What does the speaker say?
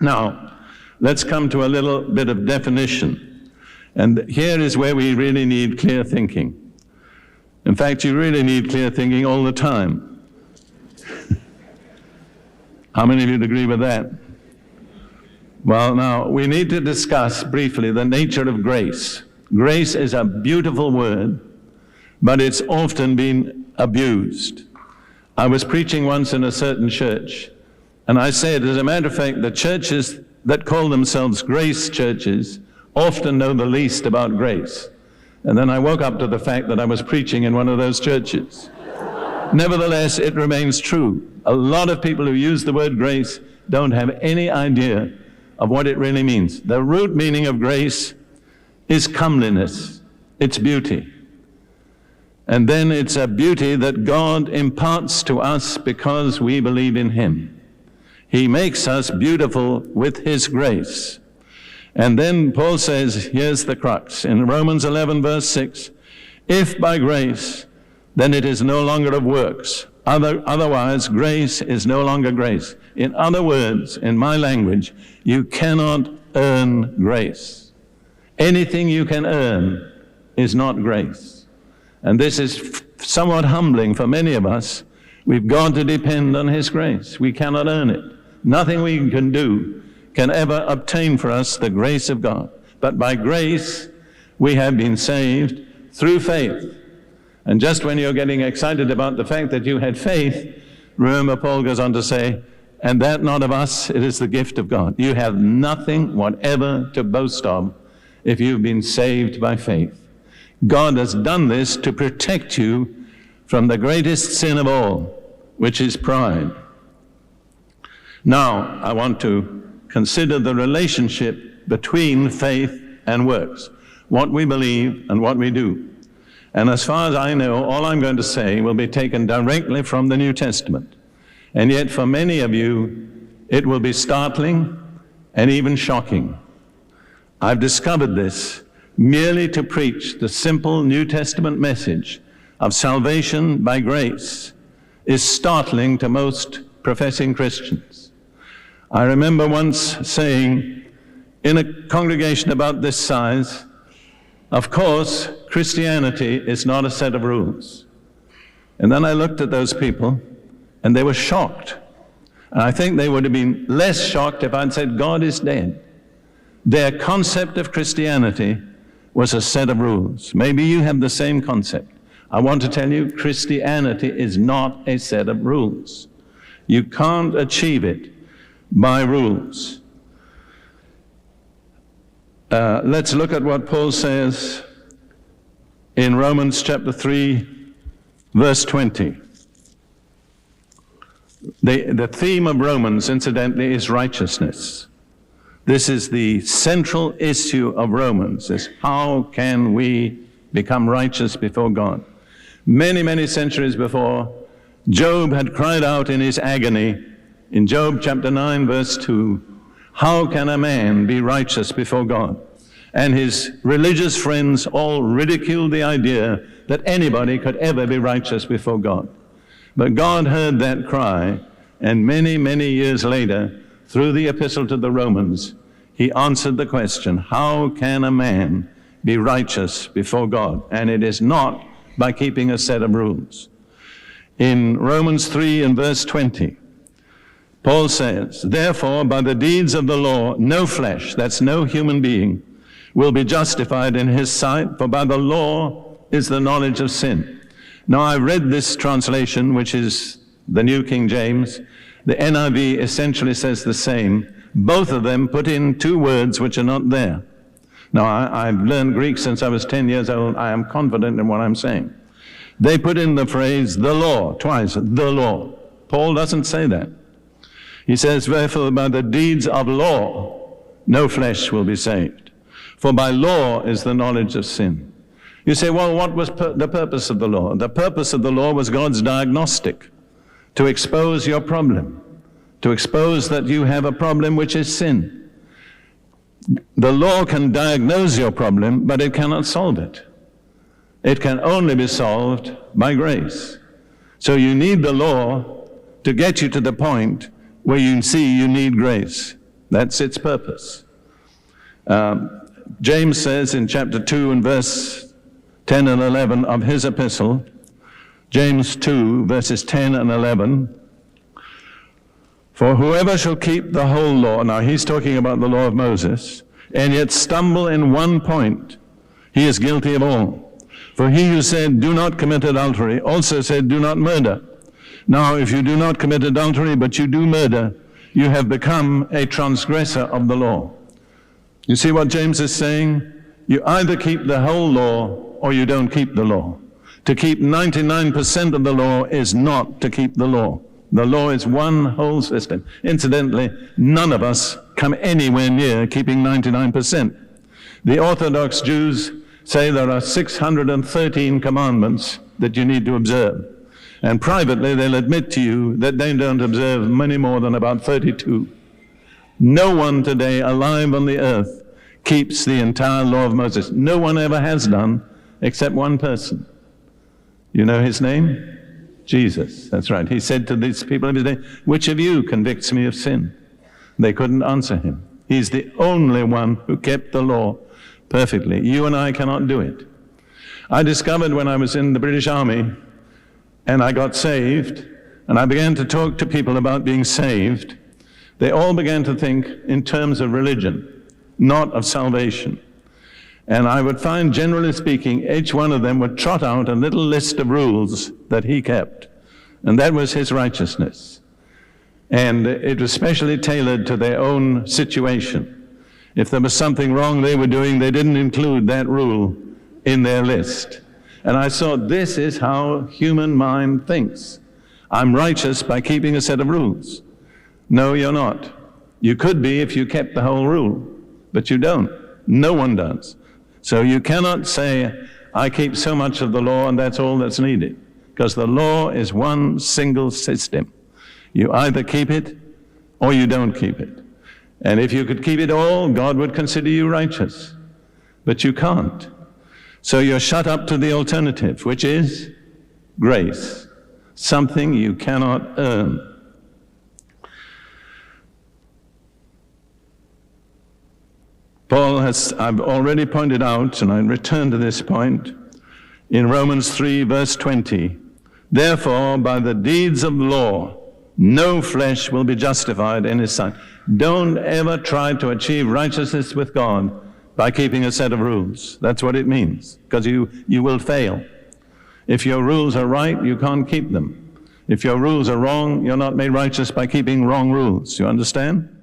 Now, let's come to a little bit of definition. And here is where we really need clear thinking. In fact, you really need clear thinking all the time. How many of you would agree with that? Well, now, we need to discuss briefly the nature of grace. Grace is a beautiful word, but it's often been abused. I was preaching once in a certain church, and I said, as a matter of fact, the churches that call themselves grace churches often know the least about grace. And then I woke up to the fact that I was preaching in one of those churches. Nevertheless, it remains true. A lot of people who use the word grace don't have any idea of what it really means. The root meaning of grace is comeliness. It's beauty. And then it's a beauty that God imparts to us because we believe in Him. He makes us beautiful with His grace. And then Paul says, here's the crux, in Romans 11, verse 6, if by grace, then it is no longer of works. Otherwise, grace is no longer grace. In other words, in my language, you cannot earn grace. Anything you can earn is not grace. And this is somewhat humbling for many of us. We've got to depend on His grace. We cannot earn it. Nothing we can do can ever obtain for us the grace of God. But by grace, we have been saved through faith. And just when you're getting excited about the fact that you had faith, remember Paul goes on to say, and that not of us, it is the gift of God. You have nothing whatever to boast of if you've been saved by faith. God has done this to protect you from the greatest sin of all, which is pride. Now, I want to consider the relationship between faith and works, what we believe and what we do. And as far as I know, all I'm going to say will be taken directly from the New Testament. And yet for many of you, it will be startling and even shocking. I've discovered this merely to preach the simple New Testament message of salvation by grace is startling to most professing Christians. I remember once saying in a congregation about this size, of course, Christianity is not a set of rules. And then I looked at those people, and they were shocked. And I think they would have been less shocked if I'd said, God is dead. Their concept of Christianity was a set of rules. Maybe you have the same concept. I want to tell you, Christianity is not a set of rules. You can't achieve it by rules. Let's look at what Paul says in Romans chapter 3, verse 20. The theme of Romans, incidentally, is righteousness. This is the central issue of Romans, is how can we become righteous before God? Many, many centuries before, Job had cried out in his agony in Job chapter 9, verse 2, how can a man be righteous before God? And his religious friends all ridiculed the idea that anybody could ever be righteous before God. But God heard that cry, and many, many years later, through the epistle to the Romans, He answered the question, how can a man be righteous before God? And it is not by keeping a set of rules. In Romans 3 and verse 20, Paul says, therefore, by the deeds of the law, no flesh, that's no human being, will be justified in his sight, for by the law is the knowledge of sin. Now, I read this translation, which is the New King James. The NIV essentially says the same. Both of them put in two words which are not there. Now, I've learned Greek since I was 10 years old. I am confident in what I'm saying. They put in the phrase, the law, twice, the law. Paul doesn't say that. He says, therefore, by the deeds of law, no flesh will be saved. For by law is the knowledge of sin. You say, well, what was the purpose of the law? The purpose of the law was God's diagnostic, to expose your problem, to expose that you have a problem which is sin. The law can diagnose your problem, but it cannot solve it. It can only be solved by grace. So you need the law to get you to the point where you see you need grace. That's its purpose. James says in chapter 2 and verse 10 and 11 of his epistle, James 2, verses 10 and 11, for whoever shall keep the whole law, now he's talking about the law of Moses, and yet stumble in one point, he is guilty of all. For he who said, do not commit adultery, also said, do not murder. Now, if you do not commit adultery, but you do murder, you have become a transgressor of the law. You see what James is saying? You either keep the whole law or you don't keep the law. To keep 99% of the law is not to keep the law. The law is one whole system. Incidentally, none of us come anywhere near keeping 99%. The Orthodox Jews say there are 613 commandments that you need to observe. And privately, they'll admit to you that they don't observe many more than about 32. No one today alive on the earth keeps the entire law of Moses. No one ever has done, except one person. You know his name? Jesus. That's right. He said to these people of his day, which of you convicts me of sin? They couldn't answer him. He's the only one who kept the law perfectly. You and I cannot do it. I discovered when I was in the British Army and I got saved, and I began to talk to people about being saved, they all began to think in terms of religion, not of salvation. And I would find, generally speaking, each one of them would trot out a little list of rules that he kept, and that was his righteousness. And it was specially tailored to their own situation. If there was something wrong they were doing, they didn't include that rule in their list. And I thought, this is how human mind thinks. I'm righteous by keeping a set of rules. No, you're not. You could be if you kept the whole rule, but you don't. No one does. So you cannot say, I keep so much of the law and that's all that's needed, because the law is one single system. You either keep it or you don't keep it. And if you could keep it all, God would consider you righteous. But you can't. So you're shut up to the alternative, which is grace, something you cannot earn. Paul has, I've already pointed out, and I return to this point, in Romans 3, verse 20, therefore, by the deeds of law, no flesh will be justified in his sight. Don't ever try to achieve righteousness with God by keeping a set of rules. That's what it means, because you will fail. If your rules are right, you can't keep them. If your rules are wrong, you're not made righteous by keeping wrong rules. You understand?